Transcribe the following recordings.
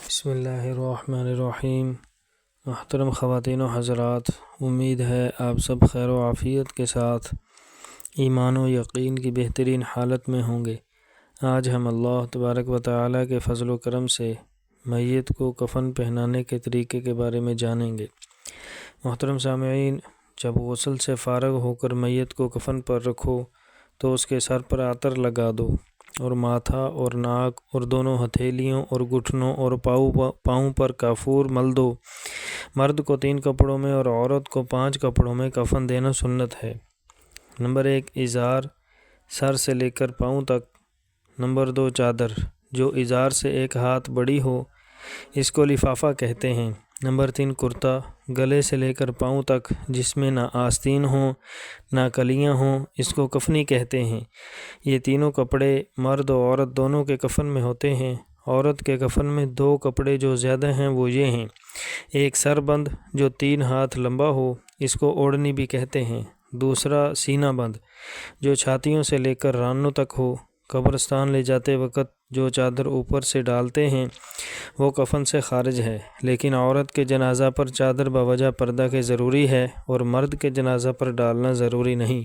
بسم اللہ الرحمن الرحیم۔ محترم خواتین و حضرات، امید ہے آپ سب خیر و عافیت کے ساتھ ایمان و یقین کی بہترین حالت میں ہوں گے۔ آج ہم اللہ تبارک و تعالیٰ کے فضل و کرم سے میت کو کفن پہنانے کے طریقے کے بارے میں جانیں گے۔ محترم سامعین، جب غسل سے فارغ ہو کر میت کو کفن پر رکھو تو اس کے سر پر عطر لگا دو اور ماتھا اور ناک اور دونوں ہتھیلیوں اور گھٹنوں اور پاؤں پر کافور مل دو۔ مرد کو 3 کپڑوں میں اور عورت کو 5 کپڑوں میں کفن دینا سنت ہے۔ نمبر 1، ازار، سر سے لے کر پاؤں تک۔ نمبر 2، چادر، جو ازار سے 1 ہاتھ بڑی ہو، اس کو لفافہ کہتے ہیں۔ نمبر 3، کرتا، گلے سے لے کر پاؤں تک، جس میں نہ آستین ہوں نہ کلیاں ہوں، اس کو کفنی کہتے ہیں۔ یہ تینوں کپڑے مرد و عورت دونوں کے کفن میں ہوتے ہیں۔ عورت کے کفن میں 2 کپڑے جو زیادہ ہیں وہ یہ ہیں: ایک سر بند جو 3 ہاتھ لمبا ہو، اس کو اوڑھنی بھی کہتے ہیں۔ دوسرا سینہ بند جو چھاتیوں سے لے کر رانوں تک ہو۔ قبرستان لے جاتے وقت جو چادر اوپر سے ڈالتے ہیں وہ کفن سے خارج ہے، لیکن عورت کے جنازہ پر چادر بوجہ پردہ کے ضروری ہے اور مرد کے جنازہ پر ڈالنا ضروری نہیں۔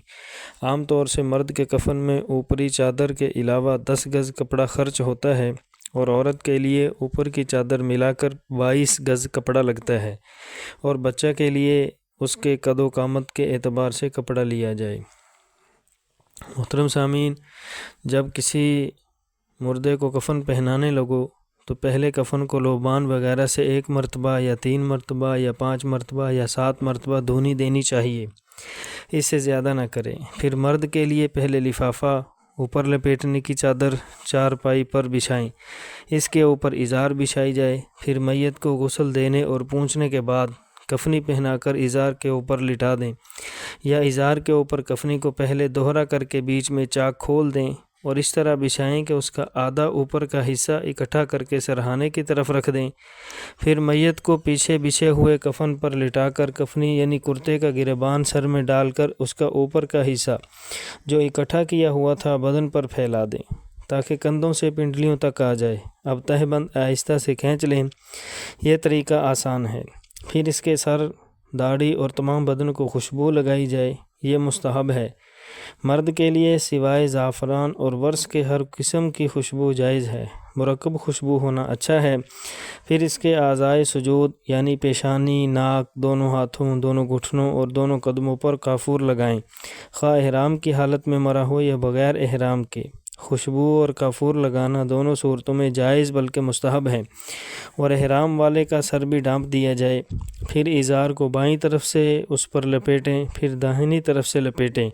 عام طور سے مرد کے کفن میں اوپری چادر کے علاوہ 10 گز کپڑا خرچ ہوتا ہے اور عورت کے لیے اوپر کی چادر ملا کر 22 گز کپڑا لگتا ہے، اور بچہ کے لیے اس کے قد و قامت کے اعتبار سے کپڑا لیا جائے۔ محترم سامعین، جب کسی مردے کو کفن پہنانے لگو تو پہلے کفن کو لوبان وغیرہ سے 1 مرتبہ یا 3 مرتبہ یا 5 مرتبہ یا 7 مرتبہ دھونی دینی چاہیے، اس سے زیادہ نہ کریں۔ پھر مرد کے لیے پہلے لفافہ، اوپر لپیٹنے کی چادر چارپائی پر بچھائیں، اس کے اوپر ازار بچھائی جائے۔ پھر میت کو غسل دینے اور پونچھنے کے بعد کفنی پہنا کر ازار کے اوپر لٹا دیں، یا ازار کے اوپر کفنی کو پہلے دوہرا کر کے بیچ میں چاک کھول دیں اور اس طرح بچھائیں کہ اس کا آدھا اوپر کا حصہ اکٹھا کر کے سرہانے کی طرف رکھ دیں۔ پھر میت کو پیچھے بچھے ہوئے کفن پر لٹا کر کفنی یعنی کرتے کا گریبان سر میں ڈال کر اس کا اوپر کا حصہ جو اکٹھا کیا ہوا تھا بدن پر پھیلا دیں تاکہ کندھوں سے پنڈلیوں تک آ جائے۔ اب تہہ بند آہستہ سے کھینچ لیں۔ یہ طریقہ آسان ہے۔ پھر اس کے سر، داڑھی اور تمام بدن کو خوشبو لگائی جائے، یہ مستحب ہے۔ مرد کے لیے سوائے زعفران اور ورس کے ہر قسم کی خوشبو جائز ہے، مرکب خوشبو ہونا اچھا ہے۔ پھر اس کے اعضائے سجود یعنی پیشانی، ناک، دونوں ہاتھوں، دونوں گھٹنوں اور دونوں قدموں پر کافور لگائیں، خواہ احرام کی حالت میں مرا ہو یا بغیر احرام کے۔ خوشبو اور کافور لگانا دونوں صورتوں میں جائز بلکہ مستحب ہے، اور احرام والے کا سر بھی ڈھانپ دیا جائے۔ پھر ازار کو بائیں طرف سے اس پر لپیٹیں، پھر داہنی طرف سے لپیٹیں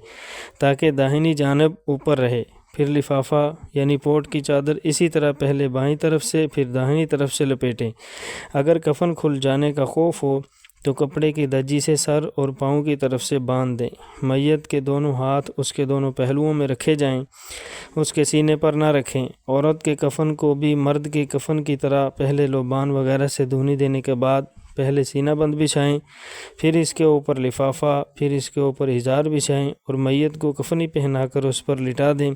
تاکہ داہنی جانب اوپر رہے۔ پھر لفافہ یعنی پوٹ کی چادر اسی طرح پہلے بائیں طرف سے پھر داہنی طرف سے لپیٹیں۔ اگر کفن کھل جانے کا خوف ہو تو کپڑے کی دجی سے سر اور پاؤں کی طرف سے باندھ دیں۔ میت کے دونوں ہاتھ اس کے دونوں پہلوؤں میں رکھے جائیں، اس کے سینے پر نہ رکھیں۔ عورت کے کفن کو بھی مرد کے کفن کی طرح پہلے لوبان وغیرہ سے دھونی دینے کے بعد پہلے سینہ بند بچھائیں، پھر اس کے اوپر لفافہ، پھر اس کے اوپر ازار بچھائیں اور میت کو کفنی پہنا کر اس پر لٹا دیں،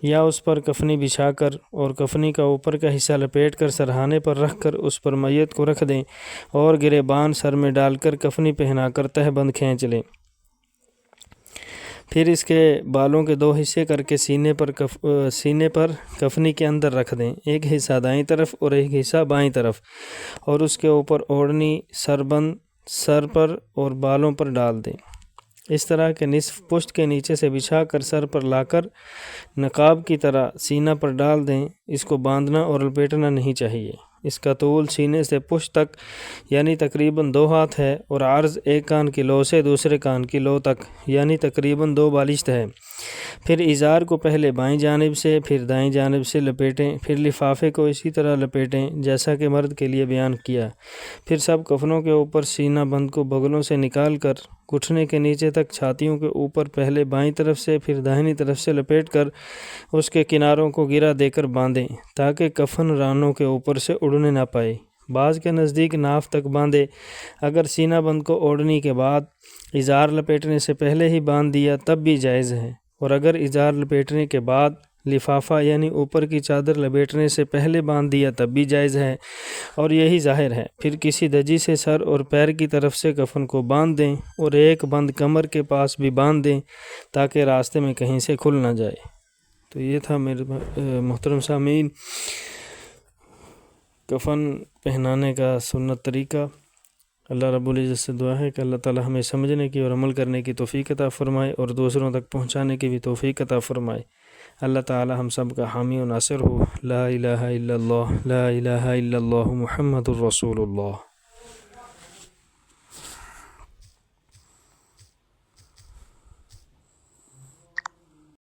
یا اس پر کفنی بچھا کر اور کفنی کا اوپر کا حصہ لپیٹ کر سرہانے پر رکھ کر اس پر میت کو رکھ دیں اور گریبان سر میں ڈال کر کفنی پہنا کر تہہ بند کھینچ لیں۔ پھر اس کے بالوں کے 2 حصے کر کے سینے پر کفنی کے اندر رکھ دیں، ایک حصہ دائیں طرف اور ایک حصہ بائیں طرف، اور اس کے اوپر اوڑھنی سربند سر پر اور بالوں پر ڈال دیں۔ اس طرح کے نصف پشت کے نیچے سے بچھا کر سر پر لا کر نقاب کی طرح سینہ پر ڈال دیں۔ اس کو باندھنا اور لپیٹنا نہیں چاہیے۔ اس کا طول سینے سے پشت تک یعنی تقریباً 2 ہاتھ ہے، اور عرض ایک کان کی لو سے دوسرے کان کی لو تک یعنی تقریباً 2 بالشت ہے۔ پھر ازار کو پہلے بائیں جانب سے پھر دائیں جانب سے لپیٹیں، پھر لفافے کو اسی طرح لپیٹیں جیسا کہ مرد کے لیے بیان کیا۔ پھر سب کفنوں کے اوپر سینہ بند کو بغلوں سے نکال کر گھٹنے کے نیچے تک چھاتیوں کے اوپر پہلے بائیں طرف سے پھر داہنی طرف سے لپیٹ کر اس کے کناروں کو گرا دے کر باندھیں تاکہ کفن رانوں کے اوپر سے اڑنے نہ پائے۔ بعض کے نزدیک ناف تک باندھے۔ اگر سینہ بند کو اوڑھنے کے بعد ازار لپیٹنے سے پہلے ہی باندھ دیا تب بھی جائز ہے، اور اگر ازار لپیٹنے کے بعد لفافہ یعنی اوپر کی چادر لپیٹنے سے پہلے باندھ دیا تب بھی جائز ہے، اور یہی ظاہر ہے۔ پھر کسی دجی سے سر اور پیر کی طرف سے کفن کو باندھ دیں اور ایک بند کمر کے پاس بھی باندھ دیں تاکہ راستے میں کہیں سے کھل نہ جائے۔ تو یہ تھا میرے محترم سامعین کفن پہنانے کا سنت طریقہ۔ اللہ رب العزت سے دعا ہے کہ اللہ تعالی ہمیں سمجھنے کی اور عمل کرنے کی توفیق عطا فرمائے اور دوسروں تک پہنچانے کی بھی توفیق عطا فرمائے۔ اللہ تعالی ہم سب کا حامی و ناصر ہو۔ لا الہ الا اللہ، لا الہ الا اللہ، محمد الرسول اللہ۔